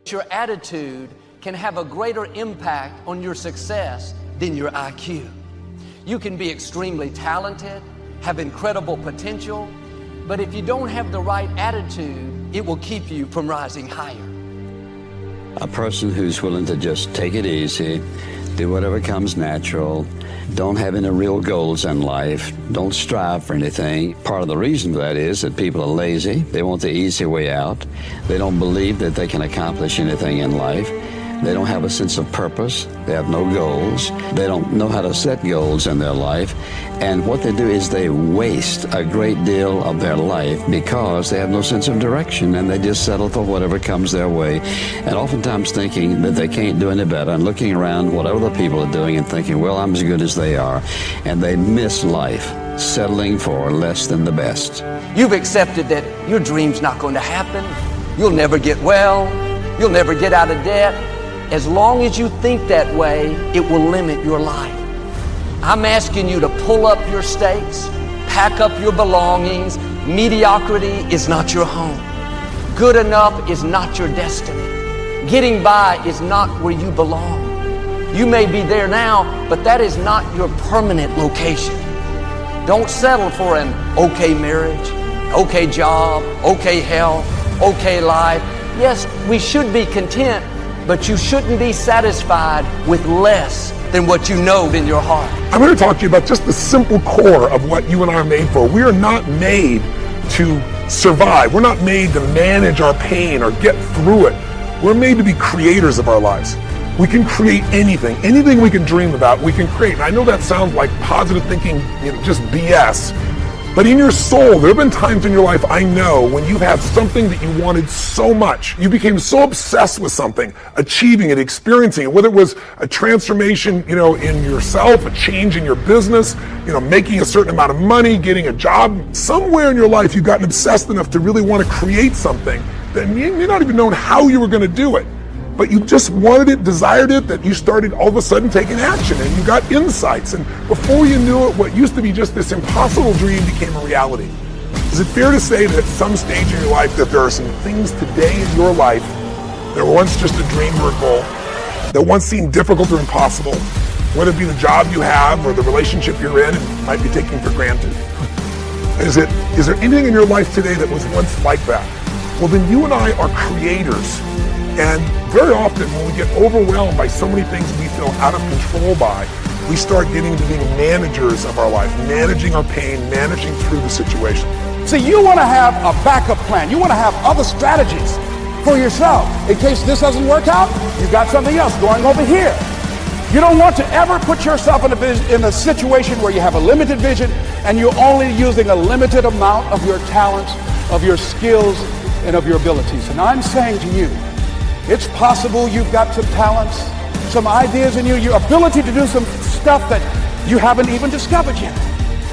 Your attitude can have a greater impact on your success than your IQ. You can be extremely talented, have incredible potential, but if you don't have the right attitude, it will keep you from rising higher. A person who's willing to just take it easy, do whatever comes natural, don't have any real goals in life, don't strive for anything. Part of the reason for that is that people are lazy. They want the easy way out. They don't believe that they can accomplish anything in life. They don't have a sense of purpose. They have no goals. They don't know how to set goals in their life. And what they do is they waste a great deal of their life because they have no sense of direction, and they just settle for whatever comes their way. And oftentimes thinking that they can't do any better and looking around what other people are doing and thinking, well, I'm as good as they are. And they miss life, settling for less than the best. You've accepted that your dream's not going to happen. You'll never get well. You'll never get out of debt. As long as you think that way, it will limit your life. I'm asking you to pull up your stakes, pack up your belongings. Mediocrity is not your home. Good enough is not your destiny. Getting by is not where you belong. You may be there now, but that is not your permanent location. Don't settle for an okay marriage, okay job, okay health, okay life. Yes, we should be content, but you shouldn't be satisfied with less than what you know in your heart. I'm going to talk to you about just the simple core of what you and I are made for. We are not made to survive. We're not made to manage our pain or get through it. We're made to be creators of our lives. We can create anything. Anything we can dream about, we can create. And I know that sounds like positive thinking, just BS. But in your soul, there have been times in your life, I know, when you've had something that you wanted so much. You became so obsessed with something, achieving it, experiencing it, whether it was a transformation, in yourself, a change in your business, making a certain amount of money, getting a job. Somewhere in your life, you've gotten obsessed enough to really want to create something that you may not even known how you were going to do it. But you just wanted it, desired it, that you started all of a sudden taking action and you got insights. And before you knew it, what used to be just this impossible dream became a reality. Is it fair to say that at some stage in your life that there are some things today in your life that were once just a dream or a goal, that once seemed difficult or impossible, whether it be the job you have or the relationship you're in and might be taking for granted? Is there anything in your life today that was once like that? Well, then you and I are creators. And very often when we get overwhelmed by so many things we feel out of control by, we start getting to being managers of our life, managing our pain, managing through the situation. See, you want to have a backup plan. You want to have other strategies for yourself. In case this doesn't work out, you've got something else going over here. You don't want to ever put yourself in a situation where you have a limited vision and you're only using a limited amount of your talents, of your skills, and of your abilities. And I'm saying to you, it's possible you've got some talents, some ideas in you, your ability to do some stuff that you haven't even discovered yet.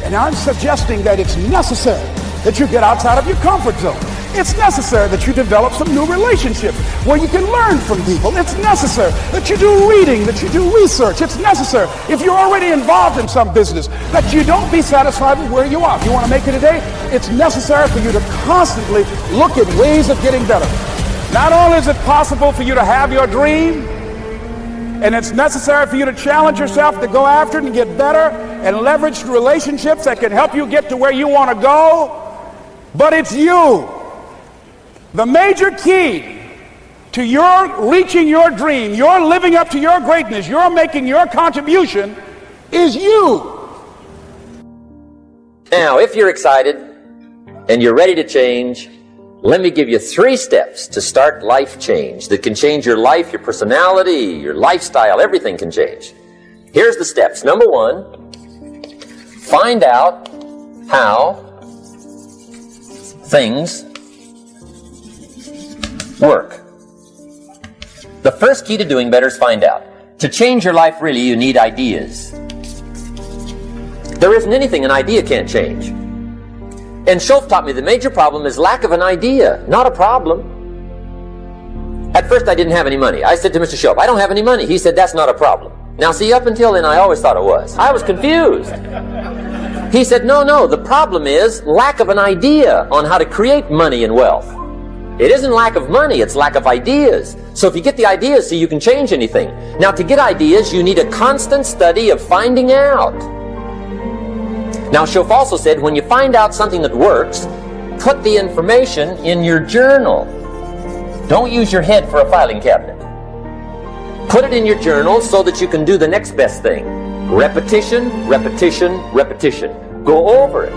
And I'm suggesting that it's necessary that you get outside of your comfort zone. It's necessary that you develop some new relationships where you can learn from people. It's necessary that you do reading, that you do research. It's necessary, if you're already involved in some business, that you don't be satisfied with where you are. If you want to make it today, it's necessary for you to constantly look at ways of getting better. Not only is it possible for you to have your dream, and it's necessary for you to challenge yourself to go after it and get better and leverage relationships that can help you get to where you want to go, but it's you. The major key to your reaching your dream, your living up to your greatness, your making your contribution is you. Now, if you're excited and you're ready to change, let me give you 3 steps to start life change that can change your life, your personality, your lifestyle, everything can change. Here's the steps. Number 1, find out how things work. The first key to doing better is find out. To change your life, really, you need ideas. There isn't anything an idea can't change. And Schoff taught me the major problem is lack of an idea, not a problem. At first I didn't have any money. I said to Mr. Schoff, I don't have any money. He said, that's not a problem. Now see, up until then I always thought it was. I was confused. He said, no, the problem is lack of an idea on how to create money and wealth. It isn't lack of money, it's lack of ideas. So if you get the ideas, see, you can change anything. Now, to get ideas, you need a constant study of finding out. Now, Schoff also said, when you find out something that works, put the information in your journal. Don't use your head for a filing cabinet. Put it in your journal so that you can do the next best thing. Repetition, repetition, repetition. Go over it.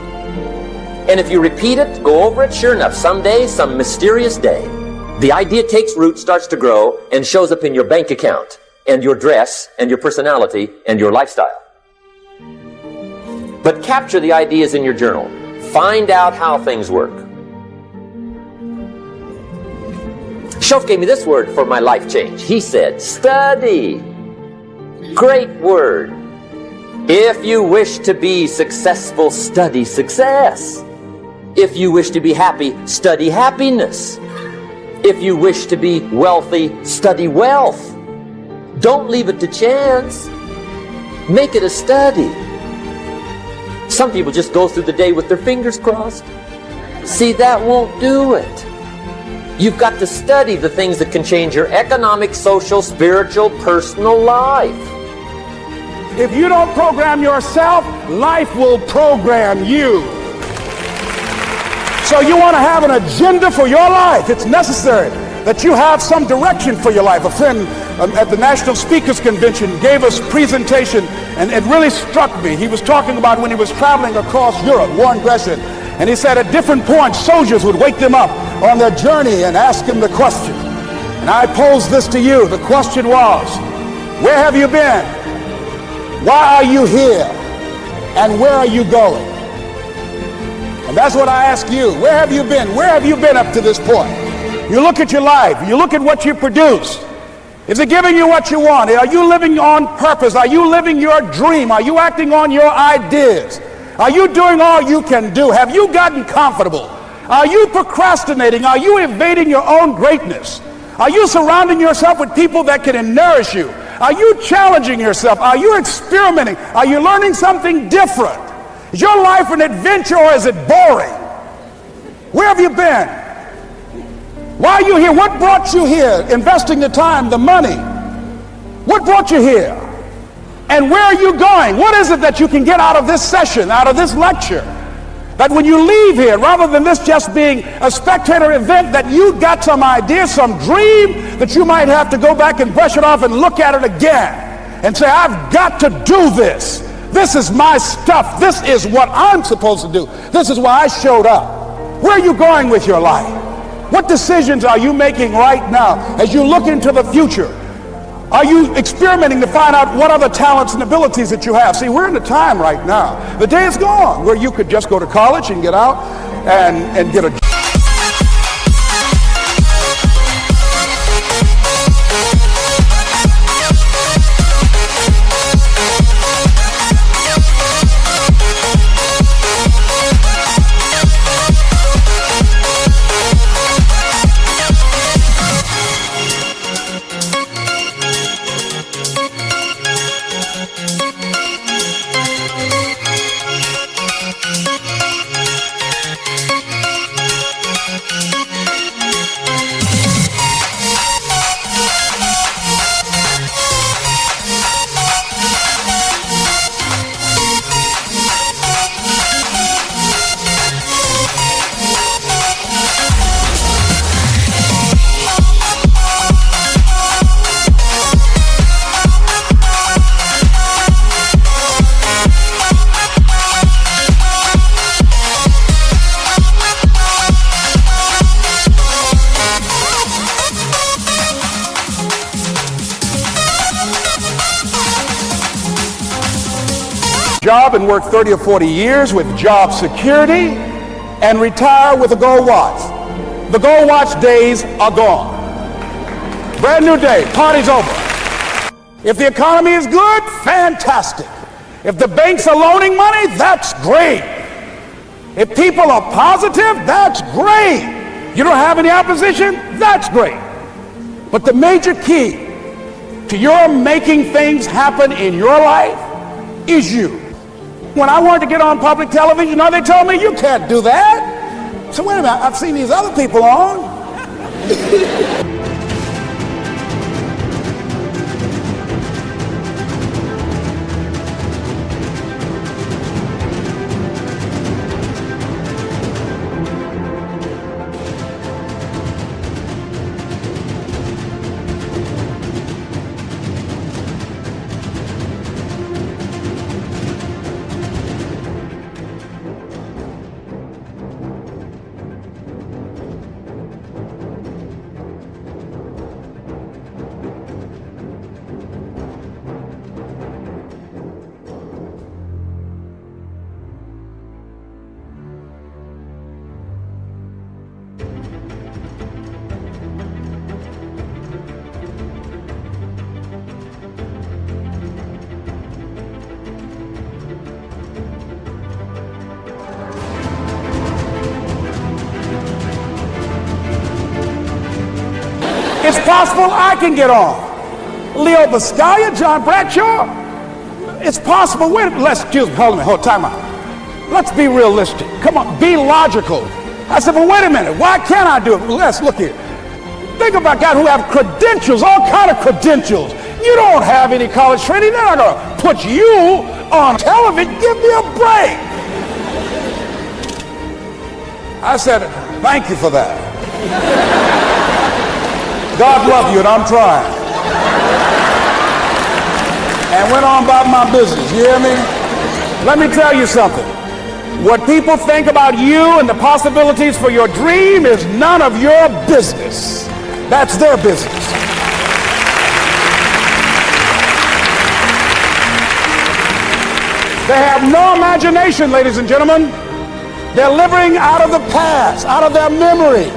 And if you repeat it, go over it, sure enough, someday, some mysterious day, the idea takes root, starts to grow, and shows up in your bank account, and your dress, and your personality, and your lifestyle. But capture the ideas in your journal. Find out how things work. Schoff gave me this word for my life change. He said, study. Great word. If you wish to be successful, study success. If you wish to be happy, study happiness. If you wish to be wealthy, study wealth. Don't leave it to chance. Make it a study. Some people just go through the day with their fingers crossed. See, that won't do it. You've got to study the things that can change your economic, social, spiritual, personal life. If you don't program yourself, life will program you. So you want to have an agenda for your life. It's necessary that you have some direction for your life. A friend at the National Speakers Convention gave us a presentation, and it really struck me. He was talking about when he was traveling across Europe, Warren Gresham, and he said at different points, soldiers would wake them up on their journey and ask him the question. And I posed this to you. The question was, where have you been? Why are you here? And where are you going? And that's what I ask you. Where have you been? Where have you been up to this point? You look at your life. You look at what you produce. Is it giving you what you want? Are you living on purpose? Are you living your dream? Are you acting on your ideas? Are you doing all you can do? Have you gotten comfortable? Are you procrastinating? Are you evading your own greatness? Are you surrounding yourself with people that can nourish you? Are you challenging yourself? Are you experimenting? Are you learning something different? Is your life an adventure, or is it boring? Where have you been? Why are you here? What brought you here? Investing the time, the money. What brought you here? And where are you going? What is it that you can get out of this session, out of this lecture? That when you leave here, rather than this just being a spectator event, that you got some idea, some dream, that you might have to go back and brush it off and look at it again and say, I've got to do this. This is my stuff. This is what I'm supposed to do. This is why I showed up. Where are you going with your life? What decisions are you making right now as you look into the future? Are you experimenting to find out what other talents and abilities that you have? See, we're in a time right now. The day is gone where you could just go to college and get out and get a job and work 30 or 40 years with job security and retire with a gold watch. The gold watch days are gone. Brand new day, party's over. If the economy is good, fantastic. If the banks are loaning money, that's great. If people are positive, that's great. You don't have any opposition, that's great. But the major key to your making things happen in your life is you. When I wanted to get on public television, they told me, you can't do that. So wait a minute, I've seen these other people on. It's possible I can get on. Leo Biscaya, John Bradshaw. It's possible. Hold time out. Let's be realistic. Come on, be logical. I said, well, wait a minute. Why can't I do it? Let's look here. Think about guys who have credentials, all kind of credentials. You don't have any college training. They're not going to put you on television. Give me a break. I said, thank you for that. God love you, and I'm trying. And went on about my business, you hear me? Let me tell you something. What people think about you and the possibilities for your dream is none of your business. That's their business. They have no imagination, ladies and gentlemen. They're living out of the past, out of their memory.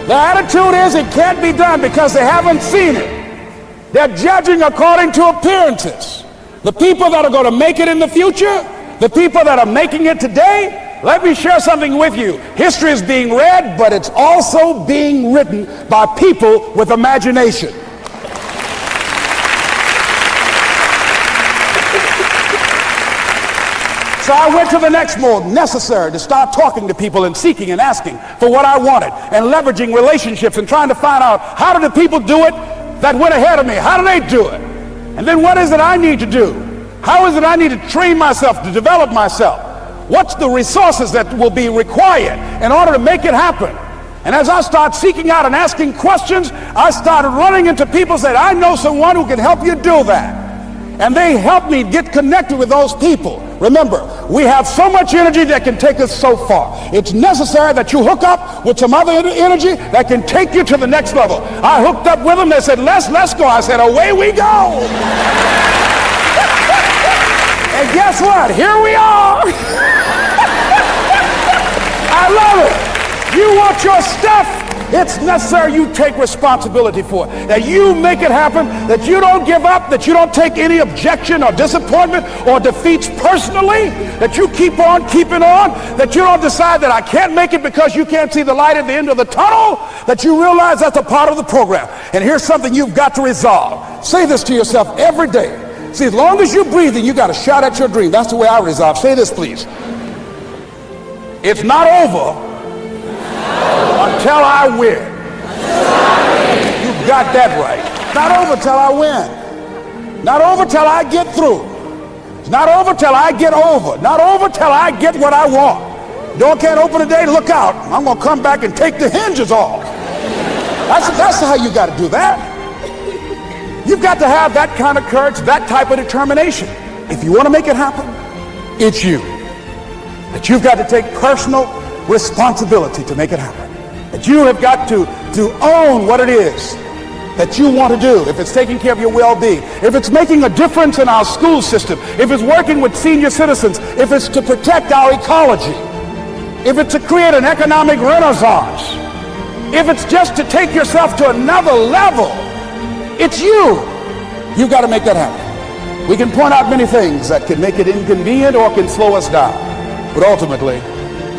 The attitude is it can't be done because they haven't seen it. They're judging according to appearances. The people that are going to make it in the future, the people that are making it today, let me share something with you. History is being read, but it's also being written by people with imagination. So I went to the next mode, necessary to start talking to people and seeking and asking for what I wanted and leveraging relationships and trying to find out how do the people do it that went ahead of me? How do they do it? And then what is it I need to do? How is it I need to train myself, to develop myself? What's the resources that will be required in order to make it happen? And as I start seeking out and asking questions, I started running into people who said, I know someone who can help you do that. And they helped me get connected with those people. Remember, we have so much energy that can take us so far. It's necessary that you hook up with some other energy that can take you to the next level. I hooked up with them. They said, let's go. I said, away we go. And guess what? Here we are. I love it. You want your stuff? It's necessary you take responsibility for it, that you make it happen, that you don't give up, that you don't take any objection or disappointment or defeats personally, that you keep on keeping on, that you don't decide that I can't make it because you can't see the light at the end of the tunnel, that you realize that's a part of the program. And here's something you've got to resolve. Say this to yourself every day. See, as long as you're breathing, you got a shot at your dream. That's the way I resolve. Say this, please. It's not over until I win. You got that right. Not over till I win. Not over till I get through. It's not over till I get over. Not over till I get what I want. Door can't open today, look out. I'm going to come back and take the hinges off. That's how you got to do that. You've got to have that kind of courage, that type of determination. If you want to make it happen, it's you. That you've got to take personal responsibility to make it happen. That you have got to own what it is that you want to do. If it's taking care of your well-being, if it's making a difference in our school system, if it's working with senior citizens, if it's to protect our ecology, if it's to create an economic renaissance, if it's just to take yourself to another level, it's you. You've got to make that happen. We can point out many things that can make it inconvenient or can slow us down, but ultimately,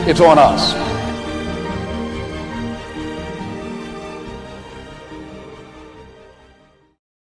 it's on us.